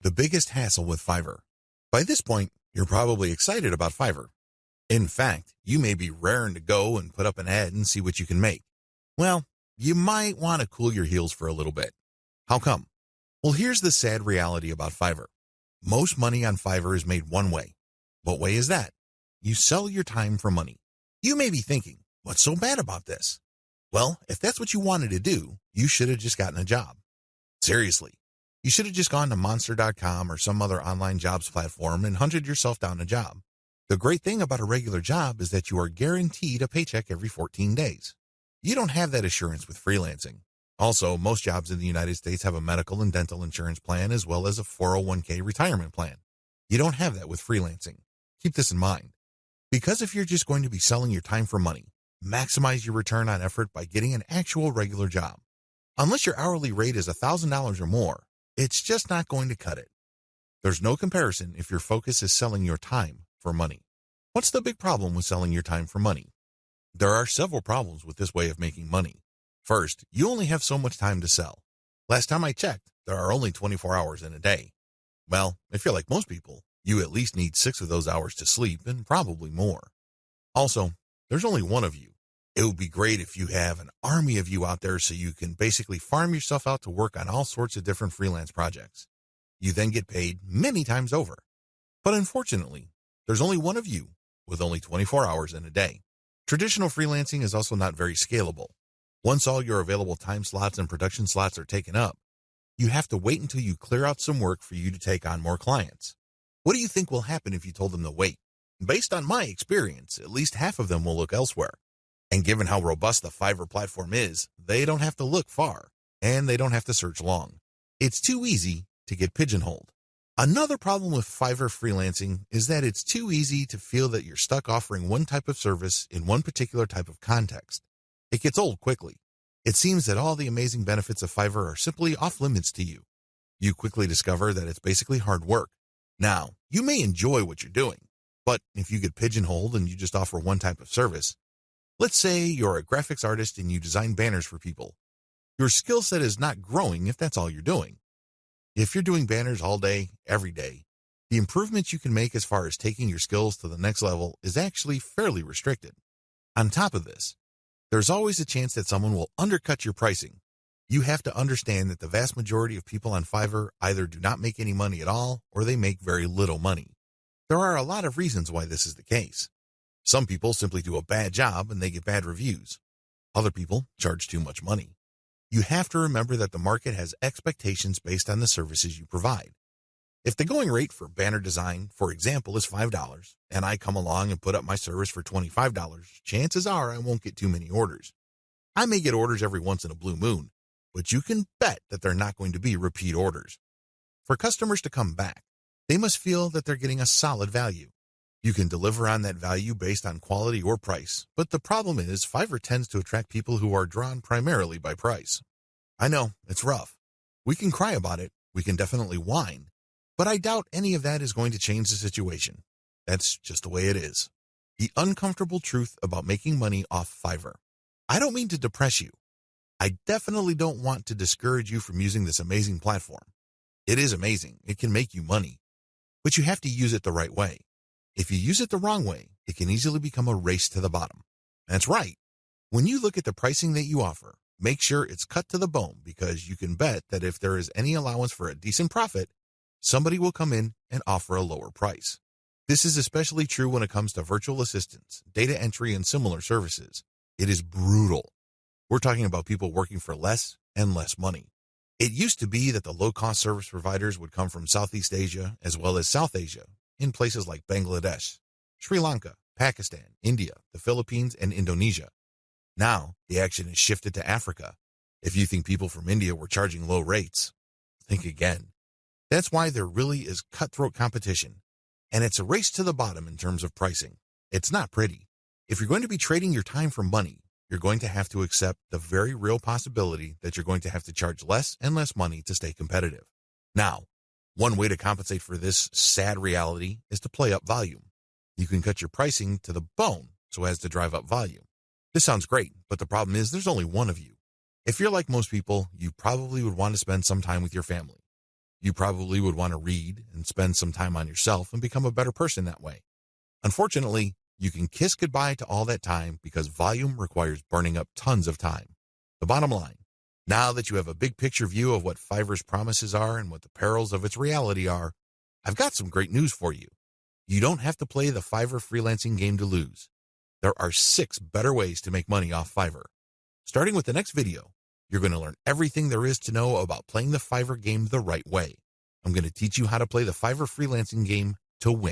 The biggest hassle with Fiverr. By this point, you're probably excited about Fiverr. In fact, you may be raring to go and put up an ad and see what you can make. Well, you might want to cool your heels for a little bit. How come? Well, here's the sad reality about Fiverr. Most money on Fiverr is made one way. What way is that? You sell your time for money. You may be thinking, what's so bad about this? Well, if that's what you wanted to do, you should have just gotten a job. Seriously. You should have just gone to monster.com or some other online jobs platform and hunted yourself down a job. The great thing about a regular job is that you are guaranteed a paycheck every 14 days. You don't have that assurance with freelancing. Also, most jobs in the United States have a medical and dental insurance plan as well as a 401k retirement plan. You don't have that with freelancing. Keep this in mind. Because if you're just going to be selling your time for money, maximize your return on effort by getting an actual regular job. Unless your hourly rate is $1,000 or more, it's just not going to cut it. There's no comparison if your focus is selling your time for money. What's the big problem with selling your time for money? There are several problems with this way of making money. First, you only have so much time to sell. Last time I checked, there are only 24 hours in a day. Well, if you're like most people, you at least need 6 of those hours to sleep and probably more. Also, there's only one of you. It would be great if you have an army of you out there so you can basically farm yourself out to work on all sorts of different freelance projects. You then get paid many times over. But unfortunately, there's only one of you with only 24 hours in a day. Traditional freelancing is also not very scalable. Once all your available time slots and production slots are taken up, you have to wait until you clear out some work for you to take on more clients. What do you think will happen if you told them to wait? Based on my experience, at least half of them will look elsewhere. And given how robust the Fiverr platform is, they don't have to look far, and they don't have to search long. It's too easy to get pigeonholed. Another problem with Fiverr freelancing is that it's too easy to feel that you're stuck offering one type of service in one particular type of context. It gets old quickly. It seems that all the amazing benefits of Fiverr are simply off limits to you. You quickly discover that it's basically hard work. Now, you may enjoy what you're doing, but if you get pigeonholed and you just offer one type of service, let's say you're a graphics artist and you design banners for people. Your skill set is not growing if that's all you're doing. If you're doing banners all day, every day, the improvements you can make as far as taking your skills to the next level is actually fairly restricted. On top of this, there's always a chance that someone will undercut your pricing. You have to understand that the vast majority of people on Fiverr either do not make any money at all or they make very little money. There are a lot of reasons why this is the case. Some people simply do a bad job and they get bad reviews. Other people charge too much money. You have to remember that the market has expectations based on the services you provide. If the going rate for banner design, for example, is $5, and I come along and put up my service for $25, chances are I won't get too many orders. I may get orders every once in a blue moon, but you can bet that they're not going to be repeat orders. For customers to come back, they must feel that they're getting a solid value. You can deliver on that value based on quality or price, but the problem is Fiverr tends to attract people who are drawn primarily by price. I know, it's rough. We can cry about it, we can definitely whine, but I doubt any of that is going to change the situation. That's just the way it is. The uncomfortable truth about making money off Fiverr. I don't mean to depress you. I definitely don't want to discourage you from using this amazing platform. It is amazing, it can make you money, but you have to use it the right way. If you use it the wrong way, it can easily become a race to the bottom. That's right. When you look at the pricing that you offer, make sure it's cut to the bone because you can bet that if there is any allowance for a decent profit, somebody will come in and offer a lower price. This is especially true when it comes to virtual assistants, data entry, and similar services. It is brutal. We're talking about people working for less and less money. It used to be that the low-cost service providers would come from Southeast Asia as well as South Asia, in places like Bangladesh, Sri Lanka, Pakistan, India, the Philippines, and Indonesia. Now, the action is shifted to Africa. If you think people from India were charging low rates, think again. That's why there really is cutthroat competition, and it's a race to the bottom in terms of pricing. It's not pretty. If you're going to be trading your time for money, you're going to have to accept the very real possibility that you're going to have to charge less and less money to stay competitive. Now, one way to compensate for this sad reality is to play up volume. You can cut your pricing to the bone so as to drive up volume. This sounds great, but the problem is there's only one of you. If you're like most people, you probably would want to spend some time with your family. You probably would want to read and spend some time on yourself and become a better person that way. Unfortunately, you can kiss goodbye to all that time because volume requires burning up tons of time. The bottom line, now that you have a big picture view of what Fiverr's promises are and what the perils of its reality are, I've got some great news for you. You don't have to play the Fiverr freelancing game to lose. There are 6 better ways to make money off Fiverr. Starting with the next video, you're going to learn everything there is to know about playing the Fiverr game the right way. I'm going to teach you how to play the Fiverr freelancing game to win.